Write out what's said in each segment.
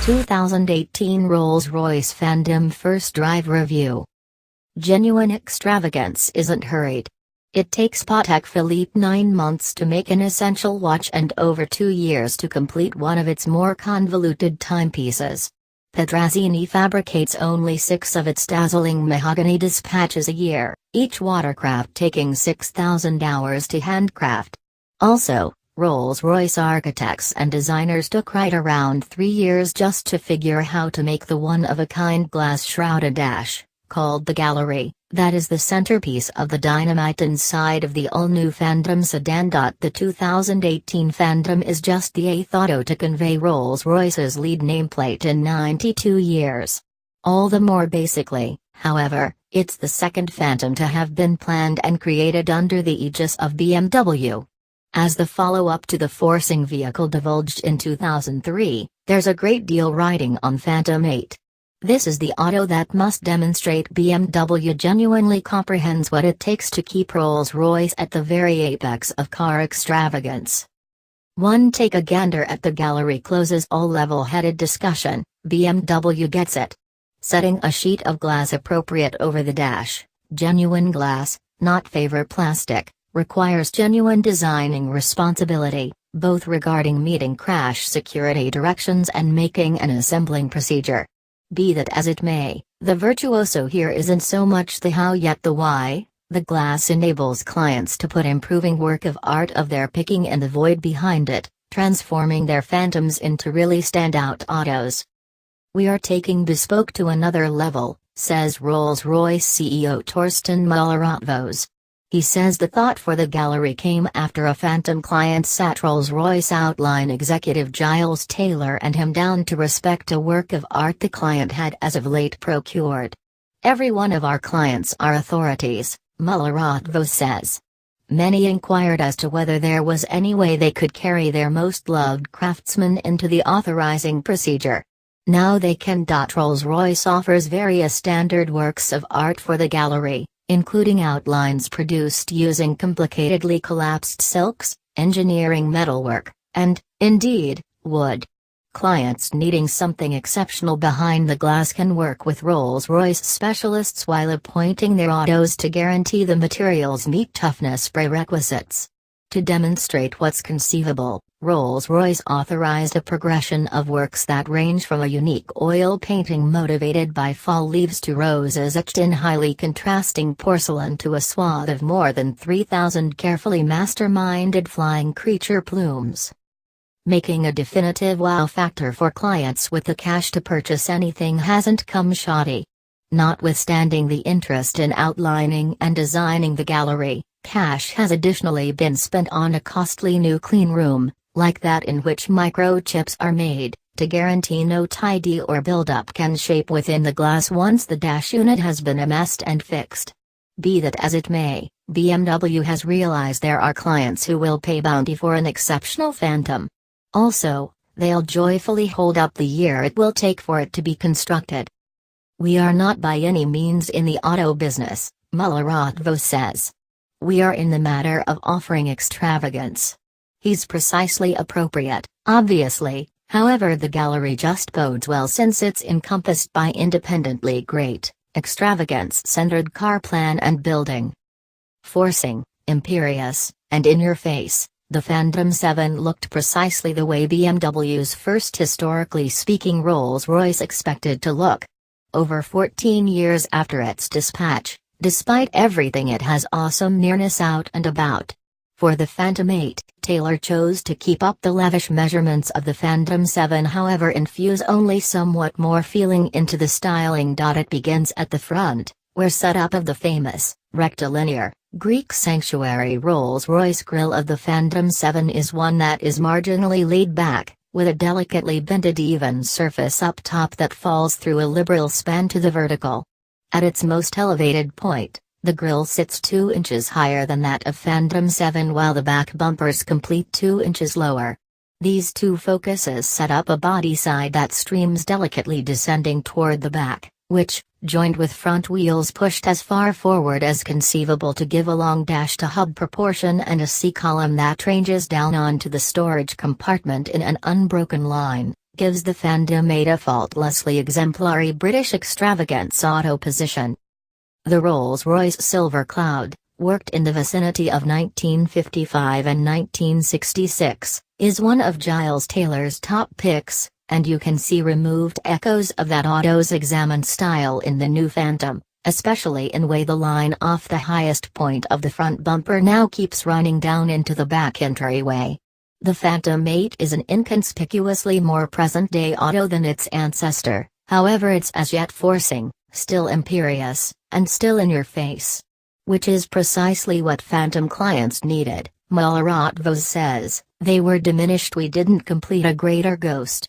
2018 Rolls-Royce Phantom First Drive Review. Genuine extravagance isn't hurried. It takes Patek Philippe 9 months to make an essential watch and over 2 years to complete one of its more convoluted timepieces. Pedrazzini fabricates only 6 of its dazzling mahogany dispatches a year, each watercraft taking 6,000 hours to handcraft. Also, Rolls-Royce architects and designers took right around 3 years just to figure how to make the one-of-a-kind glass-shrouded dash, called the gallery, that is the centerpiece of the dynamite inside of the all-new Phantom sedan. The 2018 Phantom is just the 8th auto to convey Rolls-Royce's lead nameplate in 92 years. All the more basically, however, it's the second Phantom to have been planned and created under the aegis of BMW. As the follow-up to the forcing vehicle divulged in 2003, there's a great deal riding on Phantom VIII. This is the auto that must demonstrate BMW genuinely comprehends what it takes to keep Rolls-Royce at the very apex of car extravagance. One take a gander at the gallery closes all level-headed discussion. BMW gets it. Setting a sheet of glass appropriate over the dash, genuine glass, not favor plastic, requires genuine designing responsibility, both regarding meeting crash security directions and making and assembling procedure. Be that as it may, the virtuoso here isn't so much the how yet the why. The glass enables clients to put improving work of art of their picking in the void behind it, transforming their Phantoms into really standout autos. "We are taking bespoke to another level," says Rolls-Royce CEO Torsten Müller. He says the thought for the gallery came after a Phantom client sat Rolls-Royce outline executive Giles Taylor and him down to respect a work of art the client had as of late procured. "Every one of our clients are authorities," Müller says. Many inquired as to whether there was any way they could carry their most loved craftsmen into the authorizing procedure. Now they can. Rolls-Royce offers various standard works of art for the gallery, including outlines produced using complicatedly collapsed silks, engineering metalwork, and, indeed, wood. Clients needing something exceptional behind the glass can work with Rolls-Royce specialists while appointing their autos to guarantee the materials meet toughness prerequisites. To demonstrate what's conceivable, Rolls-Royce authorized a progression of works that range from a unique oil painting motivated by fall leaves to roses etched in highly contrasting porcelain to a swath of more than 3,000 carefully masterminded flying creature plumes. Making a definitive wow factor for clients with the cash to purchase anything hasn't come shoddy. Notwithstanding the interest in outlining and designing the gallery, cash has additionally been spent on a costly new clean room, like that in which microchips are made, to guarantee no tidy or build-up can shape within the glass once the dash unit has been amassed and fixed. Be that as it may, BMW has realized there are clients who will pay bounty for an exceptional Phantom. Also, they'll joyfully hold up the year it will take for it to be constructed. "We are not by any means in the auto business," Müller says. "We are in the matter of offering extravagance." He's precisely appropriate, obviously, however the gallery just bodes well since it's encompassed by independently great, extravagance-centered car plan and building. Forcing, imperious, and in your face, the Phantom VII looked precisely the way BMW's first historically speaking Rolls-Royce expected to look. Over 14 years after its dispatch, despite everything it has awesome nearness out and about. For the Phantom VIII, Taylor chose to keep up the lavish measurements of the Phantom VII however infuse only somewhat more feeling into the styling. It begins at the front, where setup of the famous, rectilinear, Greek sanctuary Rolls-Royce grille of the Phantom VII is one that is marginally laid back, with a delicately bended even surface up top that falls through a liberal span to the vertical. At its most elevated point, the grille sits 2 inches higher than that of Phantom VII while the back bumpers complete 2 inches lower. These two focuses set up a body side that streams delicately descending toward the back, which, joined with front wheels pushed as far forward as conceivable to give a long dash-to-hub proportion and a C-column that ranges down onto the storage compartment in an unbroken line, gives the Phantom VIII a faultlessly exemplary British extravagance auto position. The Rolls-Royce Silver Cloud, worked in the vicinity of 1955 and 1966, is one of Giles Taylor's top picks, and you can see removed echoes of that auto's examined style in the new Phantom, especially in way the line off the highest point of the front bumper now keeps running down into the back entryway. The Phantom VIII is an inconspicuously more present-day auto than its ancestor, however it's as yet forcing, still imperious, and still in your face. Which is precisely what Phantom clients needed, Muller-Rottweiss says. They were diminished, we didn't complete a greater ghost.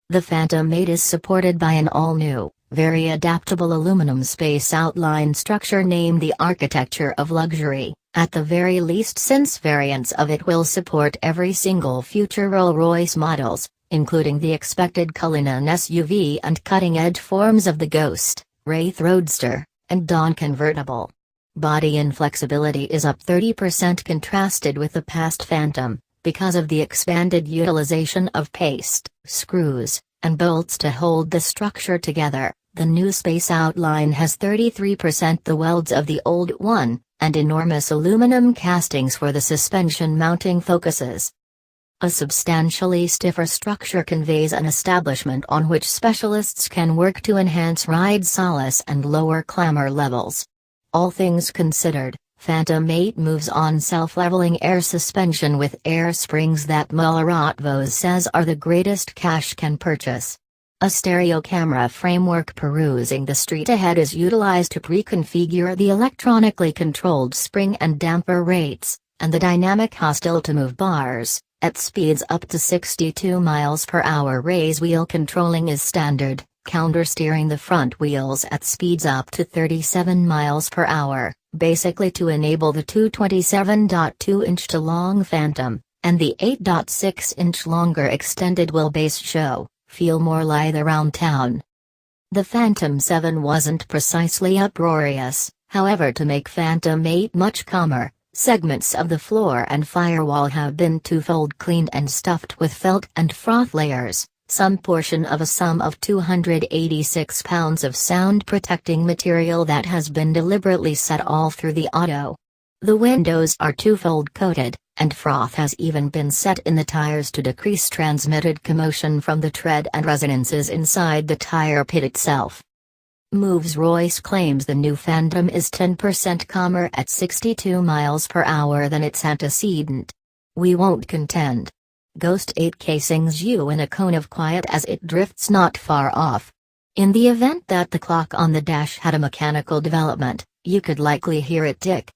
The Phantom VIII is supported by an all-new, very adaptable aluminum space outline structure named the Architecture of Luxury, at the very least, since variants of it will support every single future Rolls-Royce models, including the expected Cullinan SUV and cutting-edge forms of the Ghost, Wraith Roadster, and Dawn convertible. Body inflexibility is up 30% contrasted with the past Phantom, because of the expanded utilization of paste, screws, and bolts to hold the structure together. The new space outline has 33% the welds of the old one, and enormous aluminum castings for the suspension mounting focuses. A substantially stiffer structure conveys an establishment on which specialists can work to enhance ride solace and lower clamor levels. All things considered, Phantom VIII moves on self-leveling air suspension with air springs that Muller-Rottweiss says are the greatest cash can purchase. A stereo camera framework perusing the street ahead is utilized to pre-configure the electronically controlled spring and damper rates, and the dynamic hostile-to-move bars. At speeds up to 62 miles per hour, raise wheel controlling is standard, countersteering the front wheels at speeds up to 37 miles per hour, basically to enable the 227.2-inch to long Phantom, and the 8.6-inch longer extended wheelbase show, feel more lithe around town. The Phantom VII wasn't precisely uproarious, however, to make Phantom VIII much calmer. Segments of the floor and firewall have been twofold cleaned and stuffed with felt and froth layers, some portion of a sum of 286 pounds of sound-protecting material that has been deliberately set all through the auto. The windows are twofold coated, and froth has even been set in the tires to decrease transmitted commotion from the tread and resonances inside the tire pit itself. Rolls-Royce claims the new Phantom is 10% calmer at 62 miles per hour than its antecedent. We won't contend. Ghost 8 casings you in a cone of quiet as it drifts not far off. In the event that the clock on the dash had a mechanical development, you could likely hear it tick.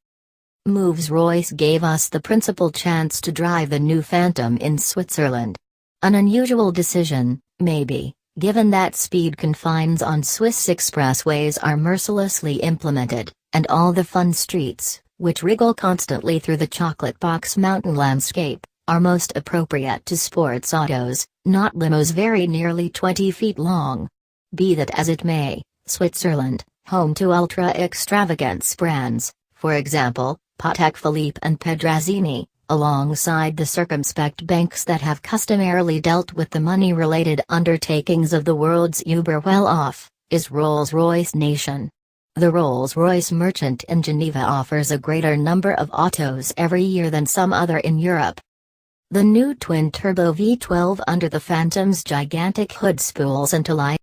Rolls-Royce gave us the principal chance to drive the new Phantom in Switzerland. An unusual decision, maybe, given that speed confines on Swiss expressways are mercilessly implemented, and all the fun streets, which wriggle constantly through the chocolate box mountain landscape, are most appropriate to sports autos, not limos very nearly 20 feet long. Be that as it may, Switzerland, home to ultra-extravagance brands, for example, Patek Philippe and Pedrazzini, alongside the circumspect banks that have customarily dealt with the money-related undertakings of the world's uber well-off, is Rolls-Royce Nation. The Rolls-Royce merchant in Geneva offers a greater number of autos every year than some other in Europe. The new twin-turbo V12 under the Phantom's gigantic hood spools into life.